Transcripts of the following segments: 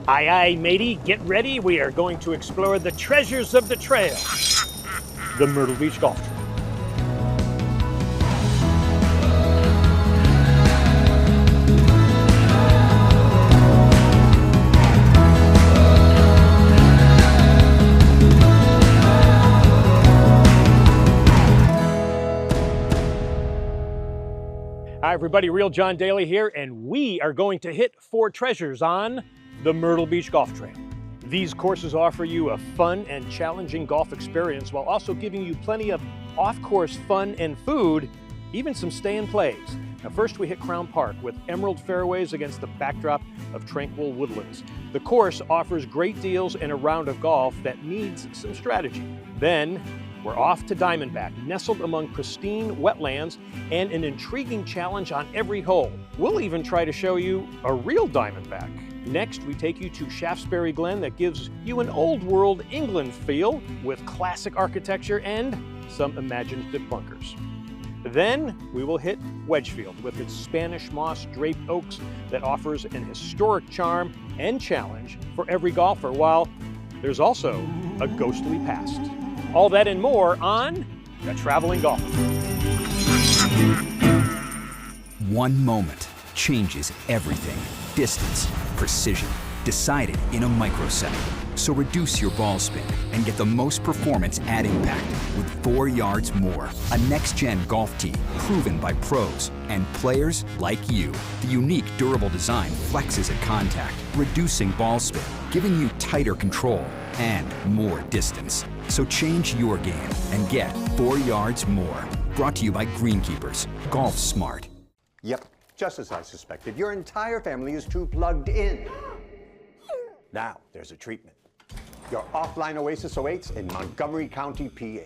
Aye, aye, matey, get ready. We are going to explore the treasures of the trail, the Myrtle Beach Golf Trail. Hi everybody, Real John Daly here, and we are going to hit 4 treasures on the Myrtle Beach Golf Trail. These courses offer you a fun and challenging golf experience while also giving you plenty of off-course fun and food, even some stay-and-plays. Now first we hit Crown Park with emerald fairways against the backdrop of tranquil woodlands. The course offers great deals and a round of golf that needs some strategy. Then we're off to Diamondback, nestled among pristine wetlands and an intriguing challenge on every hole. We'll even try to show you a real Diamondback. Next, we take you to Shaftesbury Glen that gives you an old world England feel with classic architecture and some imaginative bunkers. Then we will hit Wedgefield with its Spanish moss draped oaks that offers an historic charm and challenge for every golfer, while there's also a ghostly past. All that and more on The Traveling Golfer. One moment changes everything. Distance, precision, decided in a microsecond. So reduce your ball spin and get the most performance at impact with 4 yards more. A next-gen golf tee proven by pros and players like you. The unique durable design flexes at contact, reducing ball spin, giving you tighter control and more distance. So change your game and get 4 yards more. Brought to you by Greenkeepers. Golf smart. Yep, just as I suspected. Your entire family is too plugged in. Now, there's a treatment. Your offline Oasis awaits in Montgomery County, PA.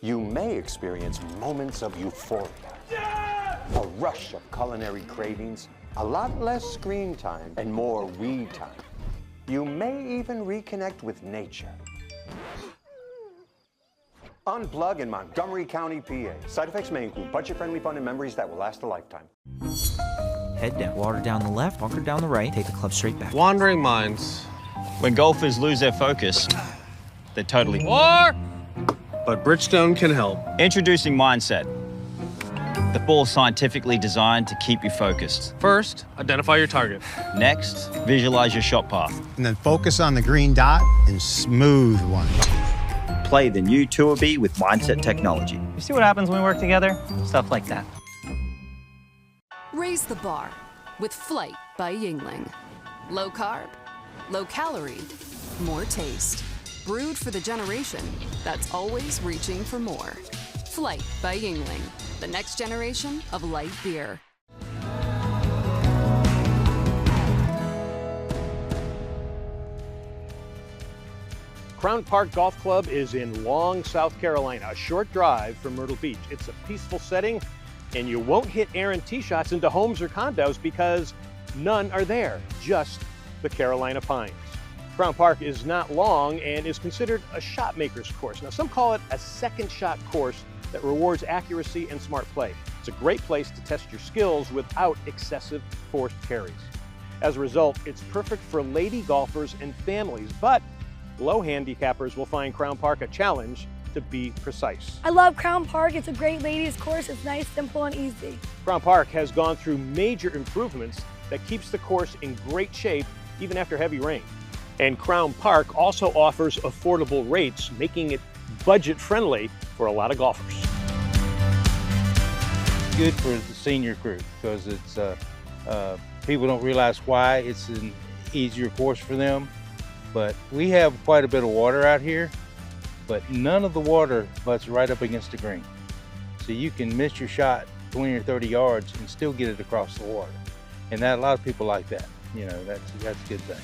You may experience moments of euphoria, a rush of culinary cravings, a lot less screen time, and more we time. You may even reconnect with nature. Unplug in Montgomery County, PA. Side effects may include budget-friendly fun and memories that will last a lifetime. Head down, water down the left, bunker down the right, take the club straight back. Wandering minds. When golfers lose their focus, they're totally... But Bridgestone can help. Introducing Mindset. The ball's scientifically designed to keep you focused. First, identify your target. Next, visualize your shot path. And then focus on the green dot and smooth one. Play the new Tour B with Mindset technology. You see what happens when we work together? Stuff like that. Raise the bar with Flight by Yingling. Low carb, low calorie, more taste. Brewed for the generation that's always reaching for more. Flight by Yingling, the next generation of light beer. Crown Park Golf Club is in Long, South Carolina, a short drive from Myrtle Beach. It's a peaceful setting, and you won't hit errant tee shots into homes or condos because none are there, just the Carolina Pines. Crown Park is not long and is considered a shot maker's course. Now, some call it a second shot course that rewards accuracy and smart play. It's a great place to test your skills without excessive forced carries. As a result, it's perfect for lady golfers and families, but low handicappers will find Crown Park a challenge to be precise. I love Crown Park. It's a great ladies course. It's nice, simple, and easy. Crown Park has gone through major improvements that keeps the course in great shape even after heavy rain. And Crown Park also offers affordable rates, making it budget-friendly for a lot of golfers. Good for the senior crew because it's people don't realize why it's an easier course for them. But we have quite a bit of water out here, but none of the water butts right up against the green. So you can miss your shot 20 or 30 yards and still get it across the water. And that a lot of people like that. You know, that's a good thing.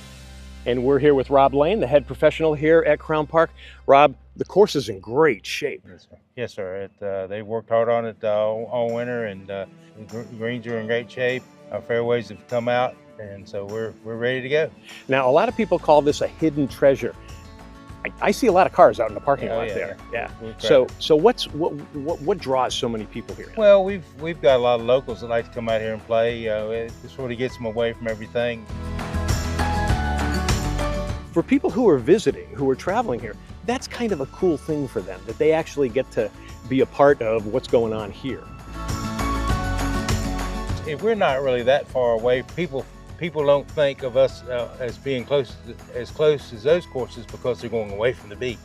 And we're here with Rob Lane, the head professional here at Crown Park. Rob, the course is in great shape. Yes, sir. They worked hard on it all winter, and the greens are in great shape. Our fairways have come out, and so we're ready to go. Now, a lot of people call this a hidden treasure. I see a lot of cars out in the parking lot there. Yeah. So what draws so many people here? Well, we've got a lot of locals that like to come out here and play. It sort of gets them away from everything. For people who are visiting, who are traveling here, that's kind of a cool thing for them, that they actually get to be a part of what's going on here. If we're not really that far away, people don't think of us as being close as those courses because they're going away from the beach.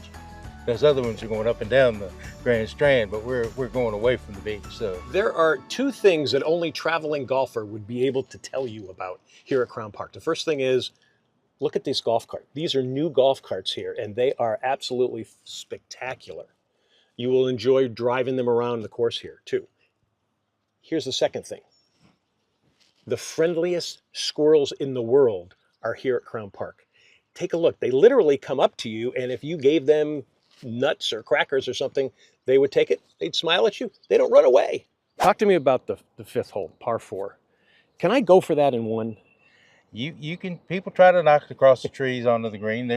Those other ones are going up and down the Grand Strand, but we're going away from the beach. So there are two things that only traveling golfer would be able to tell you about here at Crown Park. The first thing is, look at this golf cart. These are new golf carts here, and they are absolutely spectacular. You will enjoy driving them around the course here, too. Here's the second thing. The friendliest squirrels in the world are here at Crown Park. Take a look. They literally come up to you, and if you gave them nuts or crackers or something, they would take it. They'd smile at you. They don't run away. Talk to me about the fifth hole, par 4. Can I go for that in one? You can. People try to knock it across the trees onto the green.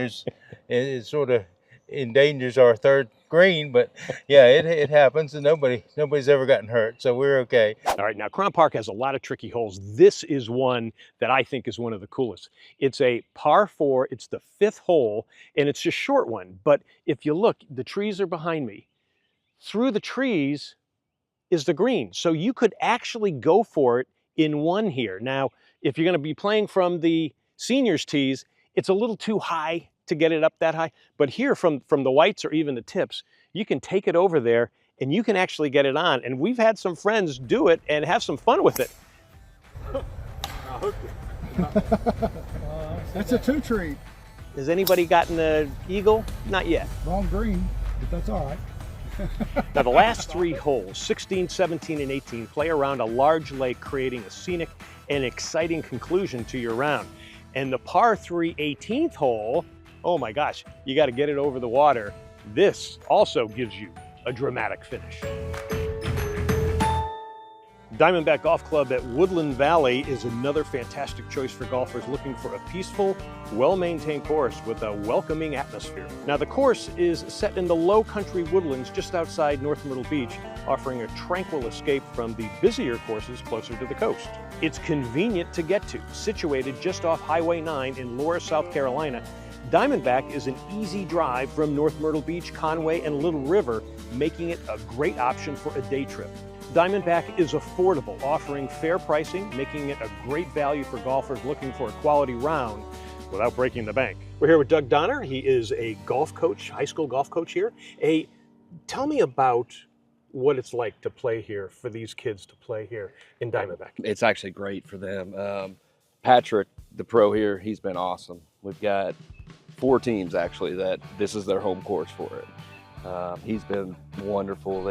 It sort of endangers our third green, but yeah, it happens, and nobody's ever gotten hurt, so we're okay. All right, now Crown Park has a lot of tricky holes. This is one that I think is one of the coolest. It's a par 4, it's the 5th hole, and it's a short one, but if you look, the trees are behind me. Through the trees is the green, so you could actually go for it in one here. Now, if you're going to be playing from the seniors' tees, it's a little too high to get it up that high, but here from the whites or even the tips, you can take it over there and you can actually get it on. And we've had some friends do it and have some fun with it. That's a 2-tree. Has anybody gotten an eagle? Not yet. Wrong green, but that's all right. Now the last 3 holes, 16, 17, and 18, play around a large lake, creating a scenic and exciting conclusion to your round. And the par 3 18th hole, oh my gosh, you got to get it over the water. This also gives you a dramatic finish. Diamondback Golf Club at Woodland Valley is another fantastic choice for golfers looking for a peaceful, well-maintained course with a welcoming atmosphere. Now the course is set in the low country woodlands just outside North Myrtle Beach, offering a tranquil escape from the busier courses closer to the coast. It's convenient to get to, situated just off Highway 9 in Laura, South Carolina. Diamondback is an easy drive from North Myrtle Beach, Conway, and Little River, making it a great option for a day trip. Diamondback is affordable, offering fair pricing, making it a great value for golfers looking for a quality round without breaking the bank. We're here with Doug Donner. He is a golf coach, high school golf coach here. Tell me about what it's like to play here, for these kids to play here in Diamondback. It's actually great for them. Patrick, the pro here, he's been awesome. We've got 4 teams actually that this is their home course for it. He's been wonderful.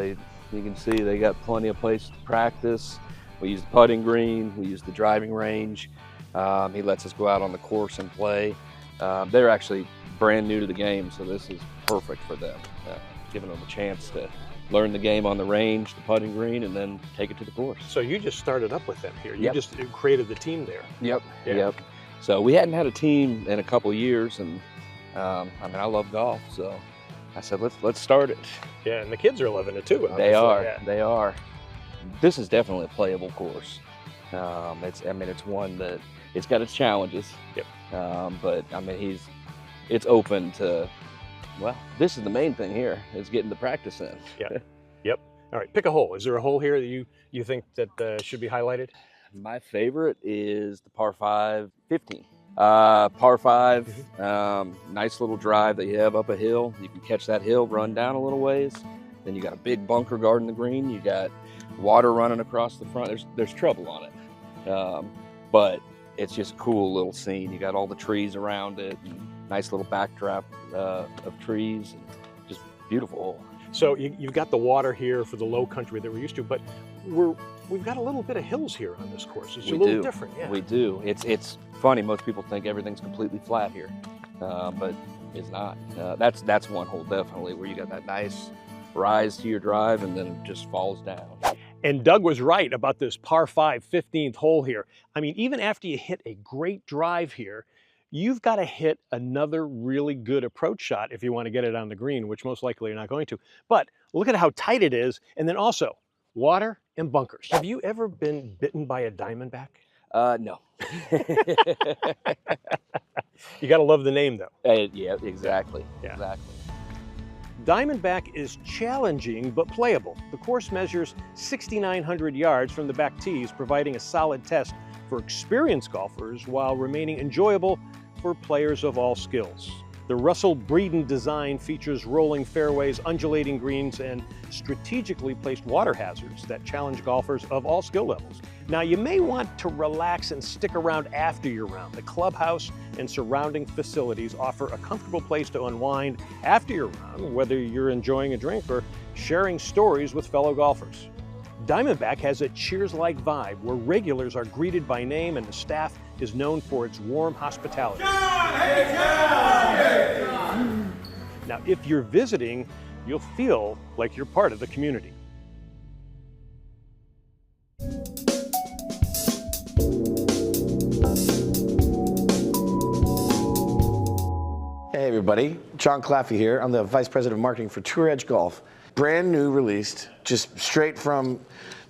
You can see they got plenty of place to practice. We use the putting green, we use the driving range. He lets us go out on the course and play. They're actually brand new to the game, so this is perfect for them, giving them a chance to learn the game on the range, the putting green, and then take it to the course. So you just started up with them here. You Yep. just created the team there. Yep, Yeah. yep. So we hadn't had a team in a couple of years, and I love golf, so I said, let's start it. Yeah, and the kids are loving it too. They obviously. are, Yeah. they are. This is definitely a playable course. It's one that, it's got its challenges. Yep. But it's open to, well, this is the main thing here, is getting the practice in. Yeah. Yep. All right, pick a hole. Is there a hole here that you think that should be highlighted? My favorite is the par 5 15. Par 5, nice little drive that you have up a hill. You can catch that hill, run down a little ways. Then you got a big bunker guarding the green. You got water running across the front. There's trouble on it, but it's just a cool little scene. You got all the trees around it, and nice little backdrop of trees, and just beautiful hole. So you've got the water here for the low country that we're used to, but we've got a little bit of hills here on this course. It's a little different. Yeah. We do. It's funny. Most people think everything's completely flat here, but it's not. That's one hole definitely where you got that nice rise to your drive, and then it just falls down. And Doug was right about this par 5 15th hole here. I mean, even after you hit a great drive here, you've got to hit another really good approach shot if you want to get it on the green, which most likely you're not going to. But look at how tight it is. And then also water and bunkers. Have you ever been bitten by a diamondback? No. You got to love the name, though. Yeah, exactly. Yeah. Exactly. Diamondback is challenging but playable. The course measures 6,900 yards from the back tees, providing a solid test for experienced golfers while remaining enjoyable for players of all skills. The Russell Breeden design features rolling fairways, undulating greens, and strategically placed water hazards that challenge golfers of all skill levels. Now, you may want to relax and stick around after your round. The clubhouse and surrounding facilities offer a comfortable place to unwind after your round, whether you're enjoying a drink or sharing stories with fellow golfers. Diamondback has a Cheers-like vibe where regulars are greeted by name and the staff is known for its warm hospitality. Now, if you're visiting, you'll feel like you're part of the community. Hey everybody, John Claffey here. I'm the Vice President of Marketing for Tour Edge Golf. Brand new released, just straight from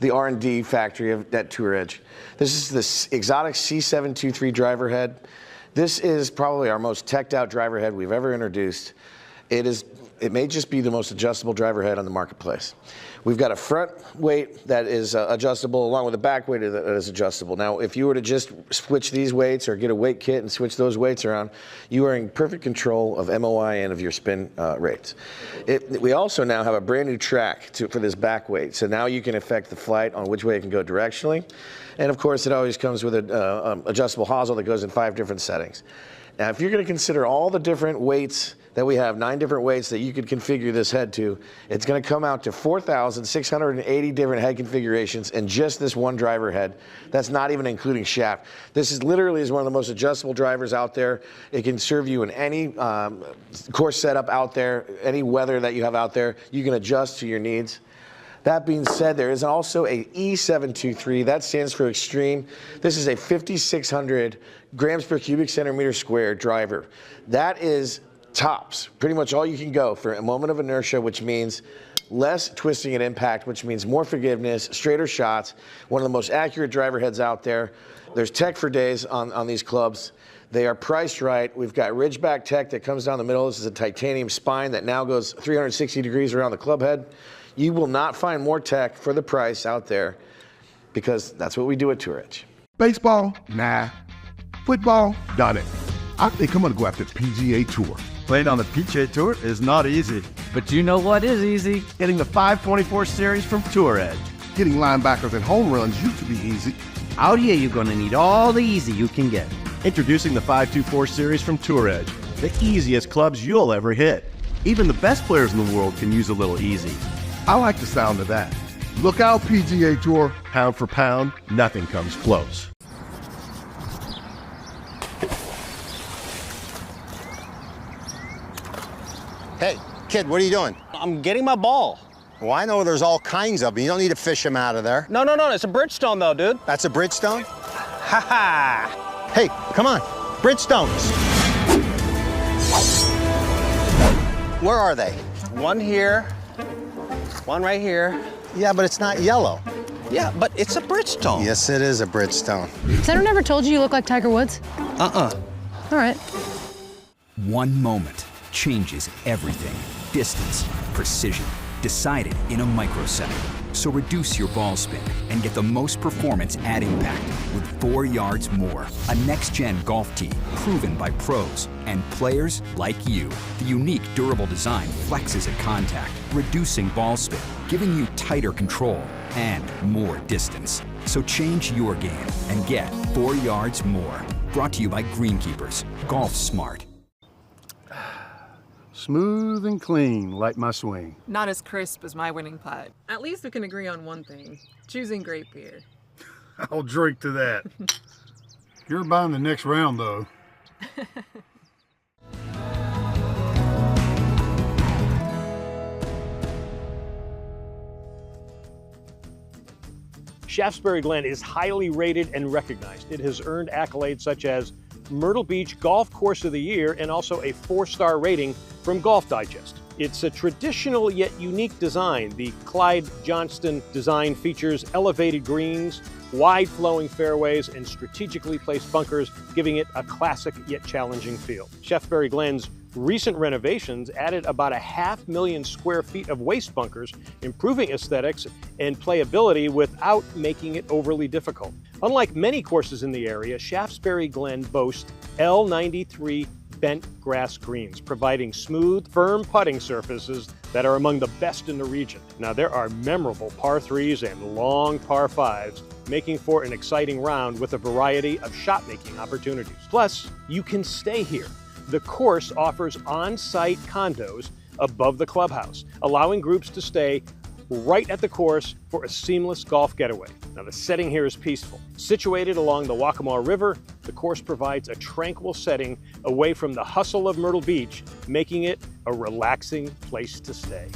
the R&D factory at Tour Edge. This is the exotic C723 driver head. This is probably our most teched out driver head we've ever introduced. It may just be the most adjustable driver head on the marketplace. We've got a front weight that is adjustable along with a back weight that is adjustable. Now, if you were to just switch these weights or get a weight kit and switch those weights around, you are in perfect control of MOI and of your spin rates. We also now have a brand new track for this back weight. So now you can affect the flight on which way it can go directionally. And of course, it always comes with an adjustable hosel that goes in 5 different settings. Now, if you're going to consider all the different weights that we have, 9 different weights that you could configure this head to, it's going to come out to 4,680 different head configurations in just this one driver head. That's not even including shaft. This is literally one of the most adjustable drivers out there. It can serve you in any course setup out there, any weather that you have out there. You can adjust to your needs. That being said, there is also a E723. That stands for Extreme. This is a 5,600 grams per cubic centimeter square driver. That is tops, pretty much all you can go for a moment of inertia, which means less twisting at impact, which means more forgiveness, straighter shots, one of the most accurate driver heads out there. There's tech for days on these clubs. They are priced right. We've got Ridgeback tech that comes down the middle. This is a titanium spine that now goes 360 degrees around the club head. You will not find more tech for the price out there because that's what we do at Tour Edge. Baseball? Nah. Football? Done it. I think I'm going to go after PGA Tour. Playing on the PGA Tour is not easy. But you know what is easy? Getting the 524 series from Tour Edge. Getting linebackers and home runs used to be easy. Out here, you're going to need all the easy you can get. Introducing the 524 series from Tour Edge. The easiest clubs you'll ever hit. Even the best players in the world can use a little easy. I like the sound of that. Look out, PGA Tour. Pound for pound, nothing comes close. Hey, kid, what are you doing? I'm getting my ball. Well, I know there's all kinds of them. You don't need to fish them out of there. No, it's a Bridgestone though, dude. That's a Bridgestone? Ha ha! Hey, come on, Bridgestones. Where are they? One here, one right here. Yeah, but it's not yellow. Yeah, but it's a Bridgestone. Yes, it is a Bridgestone. Has anyone ever told you look like Tiger Woods? All right. One moment changes everything. Distance, precision, decided in a microsecond. So reduce your ball spin and get the most performance at impact with 4 yards more. A next-gen golf tee proven by pros and players like you. The unique durable design flexes at contact, reducing ball spin, giving you tighter control and more distance. So change your game and get 4 yards more. Brought to you by Greenkeepers. Golf smart. Smooth and clean, like my swing. Not as crisp as my winning putt. At least we can agree on one thing, choosing great beer. I'll drink to that. You're buying the next round, though. Shaftesbury Glen is highly rated and recognized. It has earned accolades such as Myrtle Beach Golf Course of the Year and also a 4-star rating from Golf Digest. It's a traditional yet unique design. The Clyde Johnston design features elevated greens, wide flowing fairways, and strategically placed bunkers, giving it a classic yet challenging feel. Shaftesbury Glen's recent renovations added about 500,000 square feet of waste bunkers, improving aesthetics and playability without making it overly difficult. Unlike many courses in the area, Shaftesbury Glen boasts L93 bent grass greens, providing smooth, firm putting surfaces that are among the best in the region. Now, there are memorable par 3s and long par 5s, making for an exciting round with a variety of shot-making opportunities. Plus, you can stay here. The course offers on-site condos above the clubhouse, allowing groups to stay right at the course for a seamless golf getaway. Now, the setting here is peaceful. Situated along the Waccamaw River, the course provides a tranquil setting away from the hustle of Myrtle Beach, making it a relaxing place to stay.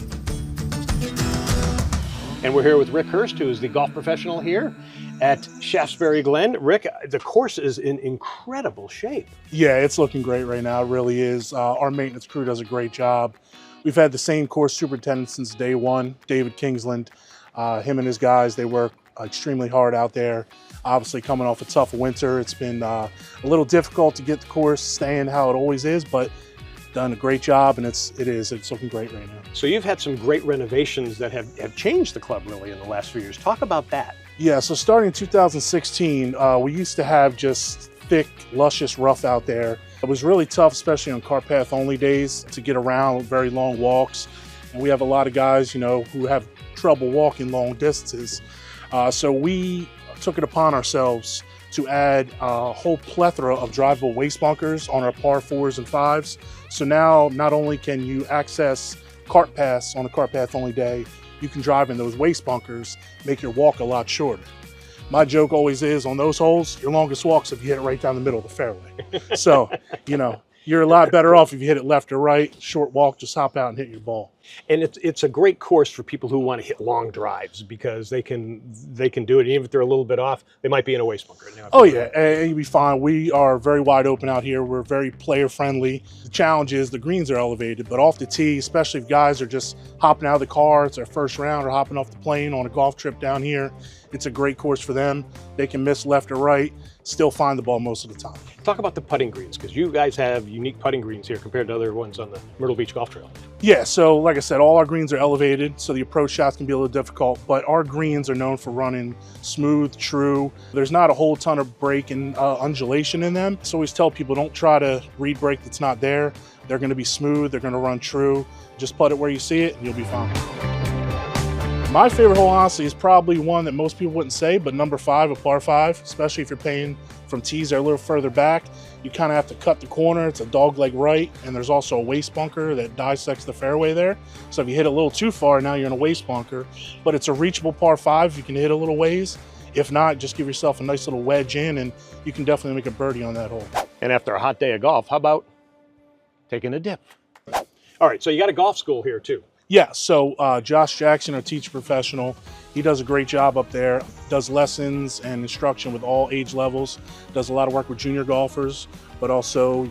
And we're here with Rick Hurst, who is the golf professional here at Shaftesbury Glen. Rick, the course is in incredible shape. Yeah, it's looking great right now. It really is. Our maintenance crew does a great job. We've had the same course superintendent since day one, David Kingsland. Him and his guys, they work extremely hard out there. Obviously coming off a tough winter, it's been a little difficult to get the course staying how it always is, but done a great job, and it's looking great right now. So you've had some great renovations that have changed the club really in the last few years. Talk about that. Yeah, so starting in 2016, we used to have just thick, luscious rough out there. It was really tough, especially on cart path only days, to get around very long walks. And we have a lot of guys, who have trouble walking long distances. So we took it upon ourselves to add a whole plethora of drivable waste bunkers on our par 4s and 5s. So now not only can you access cart paths on a cart path only day, you can drive in those waste bunkers, make your walk a lot shorter. My joke always is, on those holes, your longest walk's if you hit it right down the middle of the fairway. So, you're a lot better off if you hit it left or right. Short walk, just hop out and hit your ball. And it's a great course for people who want to hit long drives, because they can do it. Even if they're a little bit off, they might be in a waste bunker. Oh yeah, and you'll be fine. We are very wide open out here. We're very player friendly. The challenge is the greens are elevated, but off the tee, especially if guys are just hopping out of the car, it's their first round, or hopping off the plane on a golf trip down here, it's a great course for them. They can miss left or right, still find the ball most of the time. Talk about the putting greens, because you guys have unique putting greens here compared to other ones on the Myrtle Beach Golf Trail. Yeah, so like I said, all our greens are elevated, so the approach shots can be a little difficult, but our greens are known for running smooth, true. There's not a whole ton of break and undulation in them. So I always tell people, don't try to read break that's not there. They're gonna be smooth, they're gonna run true. Just putt it where you see it and you'll be fine. My favorite hole, honestly, is probably one that most people wouldn't say, but number 5, a par 5, especially if you're playing from tees that are a little further back. You kind of have to cut the corner. It's a dogleg right, and there's also a waste bunker that dissects the fairway there. So if you hit a little too far, now you're in a waste bunker. But it's a reachable par 5. You can hit a little ways. If not, just give yourself a nice little wedge in, and you can definitely make a birdie on that hole. And after a hot day of golf, how about taking a dip? All right, so you got a golf school here too. Yeah, so Josh Jackson, our teacher professional, he does a great job up there, does lessons and instruction with all age levels, does a lot of work with junior golfers, but also,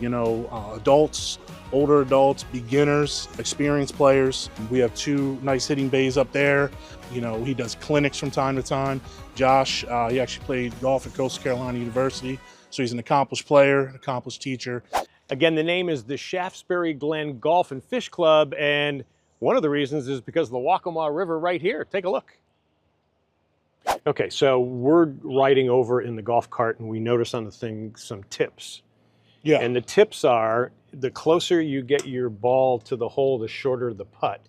adults, older adults, beginners, experienced players. We have 2 nice hitting bays up there. He does clinics from time to time. Josh, he actually played golf at Coastal Carolina University, so he's an accomplished player, an accomplished teacher. Again, the name is the Shaftesbury Glen Golf and Fish Club, and one of the reasons is because of the Waccamaw River right here. Take a look. Okay, so we're riding over in the golf cart and we notice on the thing some tips. Yeah. And the tips are, the closer you get your ball to the hole, the shorter the putt.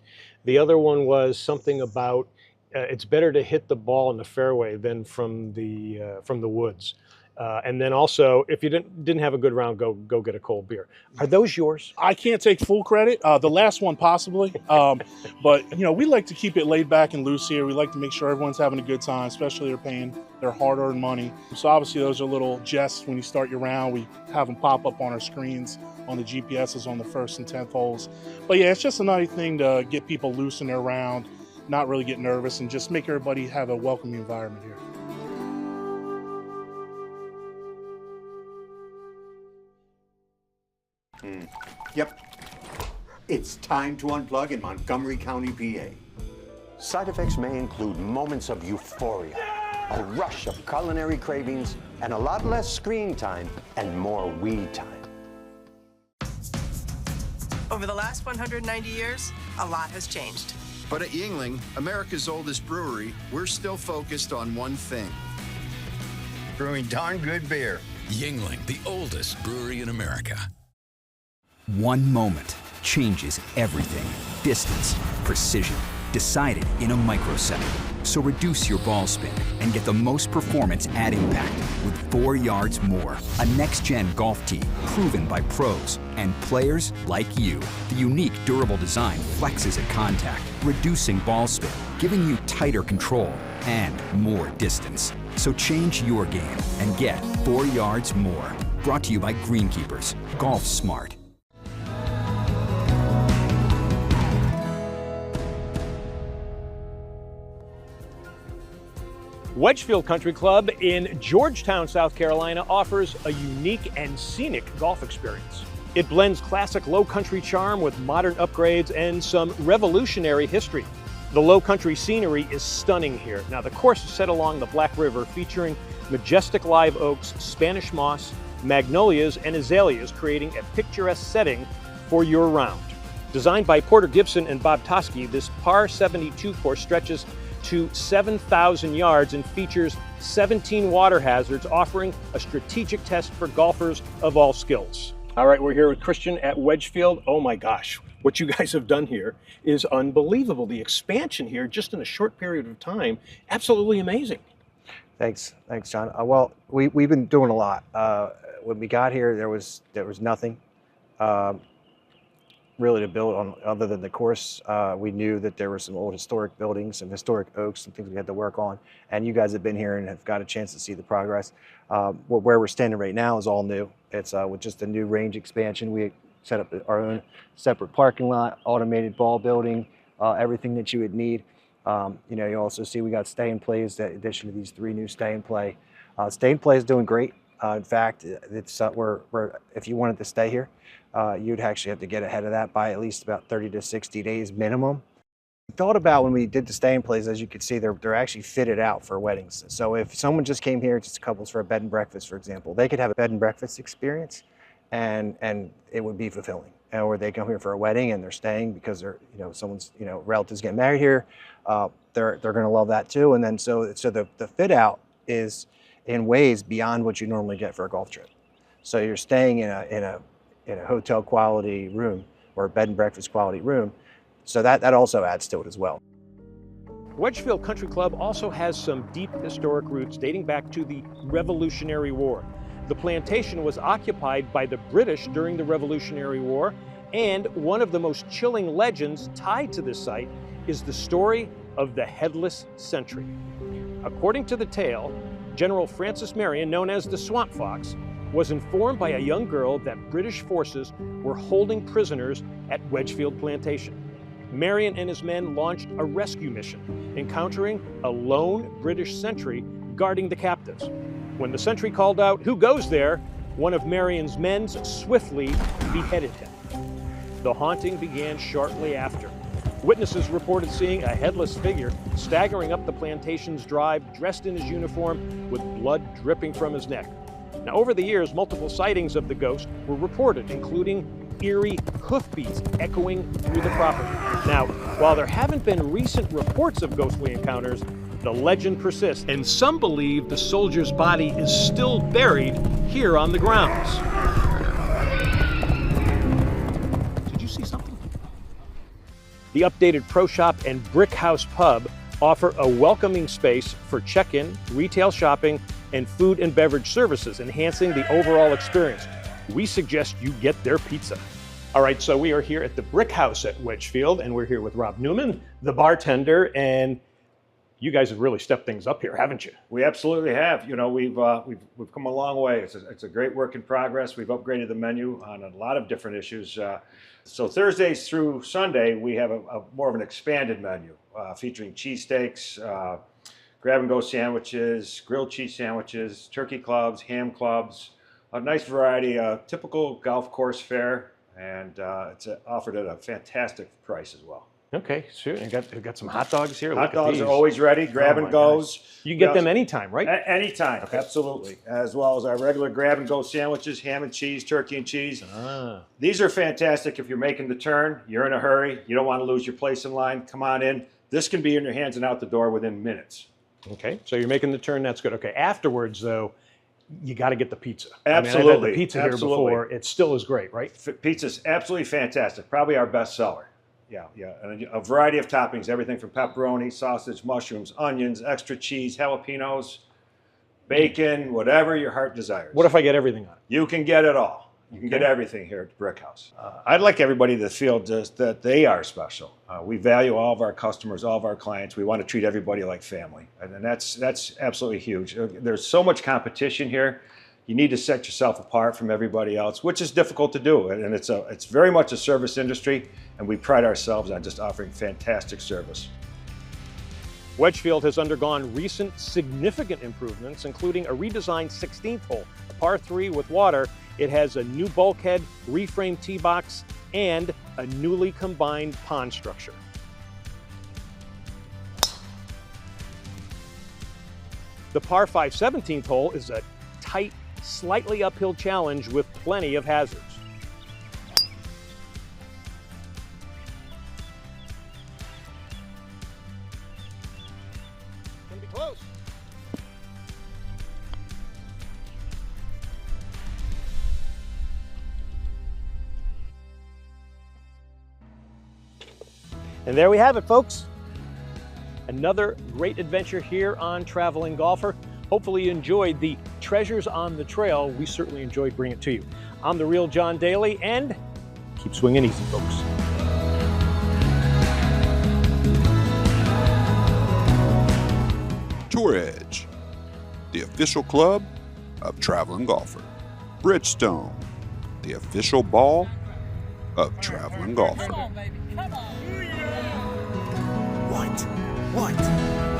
The other one was something about it's better to hit the ball in the fairway than from the woods. And then also, if you didn't have a good round, go get a cold beer. Are those yours? I can't take full credit. The last one possibly, but we like to keep it laid back and loose here. We like to make sure everyone's having a good time, especially they're paying their hard-earned money. So obviously those are little jests when you start your round. We have them pop up on our screens on the GPSs on the 1st and 10th holes. But yeah, it's just another thing to get people loose in their round, not really get nervous, and just make everybody have a welcoming environment here. Yep. It's time to unplug in Montgomery County, PA. Side effects may include moments of euphoria, a rush of culinary cravings, and a lot less screen time and more we time. Over the last 190 years, a lot has changed. But at Yuengling, America's oldest brewery, we're still focused on one thing. Brewing darn good beer. Yuengling, the oldest brewery in America. One moment changes everything. Distance, precision, decided in a microsecond. So reduce your ball spin and get the most performance at impact with 4 yards more. A next-gen golf tee proven by pros and players like you. The unique durable design flexes at contact, reducing ball spin, giving you tighter control and more distance. So change your game and get 4 yards more. Brought to you by Greenkeepers. Golf smart. Wedgefield Country Club in Georgetown, South Carolina offers a unique and scenic golf experience. It blends classic low country charm with modern upgrades and some revolutionary history. The low country scenery is stunning here. Now, the course is set along the Black River, featuring majestic live oaks, Spanish moss, magnolias, and azaleas, creating a picturesque setting for your round. Designed by Porter Gibson and Bob Toski, this par 72 course stretches to 7,000 yards and features 17 water hazards, offering a strategic test for golfers of all skills. All right, we're here with Christian at Wedgefield. Oh my gosh, what you guys have done here is unbelievable. The expansion here, just in a short period of time, absolutely amazing. Thanks, John. Well, we've been doing a lot. When we got here, there was nothing really to build on other than the course. We knew that there were some old historic buildings, some historic oaks, some things we had to work on. And you guys have been here and have got a chance to see the progress. Where we're standing right now is all new. It's with just a new range expansion. We set up our own separate parking lot, automated ball building, everything that you would need. You also see we got stay and plays, in addition to these 3 new stay and play. Stay and play is doing great. In fact, it's if you wanted to stay here, you'd actually have to get ahead of that by at least about 30 to 60 days minimum. We thought about when we did the stay and plays, as you can see, they're actually fitted out for weddings. So if someone just came here, just couples for a bed and breakfast, for example, they could have a bed and breakfast experience, and it would be fulfilling. Or they come here for a wedding and they're staying because they're someone's relatives getting married here. They're going to love that too. And then so the fit out is in ways beyond what you normally get for a golf trip. So you're staying in a hotel quality room or a bed and breakfast quality room. So that also adds to it as well. Wedgefield Country Club also has some deep historic roots dating back to the Revolutionary War. The plantation was occupied by the British during the Revolutionary War, and one of the most chilling legends tied to this site is the story of the Headless Sentry. According to the tale, General Francis Marion, known as the Swamp Fox, was informed by a young girl that British forces were holding prisoners at Wedgefield Plantation. Marion and his men launched a rescue mission, encountering a lone British sentry guarding the captives. When the sentry called out, "Who goes there?" one of Marion's men swiftly beheaded him. The haunting began shortly after. Witnesses reported seeing a headless figure staggering up the plantation's drive, dressed in his uniform with blood dripping from his neck. Now, over the years, multiple sightings of the ghost were reported, including eerie hoofbeats echoing through the property. Now, while there haven't been recent reports of ghostly encounters, the legend persists, and some believe the soldier's body is still buried here on the grounds. Did you see something? The updated Pro Shop and Brick House Pub offer a welcoming space for check-in, retail shopping, and food and beverage services, enhancing the overall experience. We suggest you get their pizza. All right, so we are here at the Brick House at Wedgefield, and we're here with Rob Newman, the bartender, and you guys have really stepped things up here, haven't you? We absolutely have. We've come a long way. It's a great work in progress. We've upgraded the menu on a lot of different issues. So Thursdays through Sunday, we have a more of an expanded menu featuring cheesesteaks, grab-and-go sandwiches, grilled cheese sandwiches, turkey clubs, ham clubs, a nice variety of typical golf course fare, and it's offered at a fantastic price as well. Okay, sure. You got some hot dogs here. Hot Look at dogs these. are always ready, grab Oh, and my goes. gosh. You can get them anytime, right? Anytime, Okay. absolutely. As well as our regular grab and go sandwiches, ham and cheese, turkey and cheese. Ah. These are fantastic if you're making the turn, you're in a hurry, you don't want to lose your place in line, come on in. This can be in your hands and out the door within minutes. Okay, so you're making the turn, that's good. Okay, afterwards though, you got to get the pizza. Absolutely. I mean, I've had the pizza Absolutely. here before. It still is great, right? Pizza's absolutely fantastic, probably our best seller. Yeah, and a variety of toppings, everything from pepperoni, sausage, mushrooms, onions, extra cheese, jalapenos, bacon, whatever your heart desires. What if I get everything on it? You can get it all. You can get everything here at the Brick House. I'd like everybody to feel just that they are special. We value all of our customers, all of our clients. We want to treat everybody like family, and that's absolutely huge. There's so much competition here. You need to set yourself apart from everybody else, which is difficult to do. And it's very much a service industry, and we pride ourselves on just offering fantastic service. Wedgefield has undergone recent significant improvements, including a redesigned 16th hole, a par 3 with water. It has a new bulkhead, reframed tee box, and a newly combined pond structure. The par 5 17th hole is a tight, slightly uphill challenge with plenty of hazards. Gonna be close. And there we have it, folks. Another great adventure here on Traveling Golfer. Hopefully you enjoyed the treasures on the trail. We certainly enjoyed bringing it to you. I'm the real John Daly, and keep swinging easy, folks. Tour Edge, the official club of Traveling Golfer. Bridgestone, the official ball of Traveling Golfer. What?